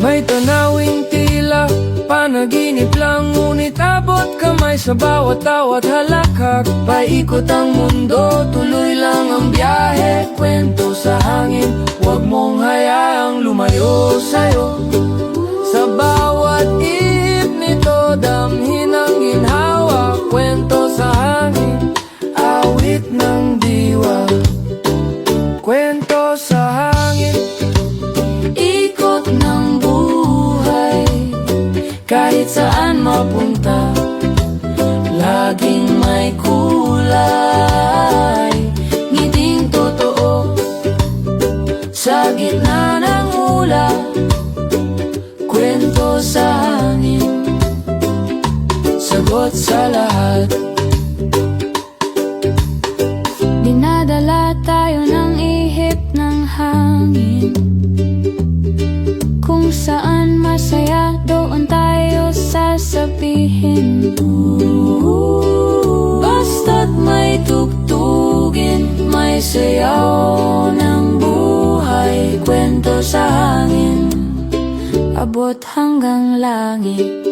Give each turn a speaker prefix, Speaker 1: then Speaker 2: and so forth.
Speaker 1: May tanawing tila panaginip lang, ngunit abot kamay sa bawat tawat halakak. Paikot ang mundo, tuloy lang ang biyahe. Kwento sa hangin, huwag mong hayaang lumayo sa'yo. Sa bawat ihip nito, damhin ang ginhawa. Kwento sa hangin, awit ng diwa. Kwento sa hangin, ikot ng buhay. Kahit saan mapunta, laging may kulay. Ngiting totoo, sa gitna ng hula. Kwento sa hangin, sagot sa lahat.
Speaker 2: Dinadala tayo ng ihip ng hangin. Kung saan masaya, doon tayo sasabihin.
Speaker 1: Basta't may tugtugin, may sayaw ng buhay. Kwento sa hangin,
Speaker 2: Abot hanggang langit.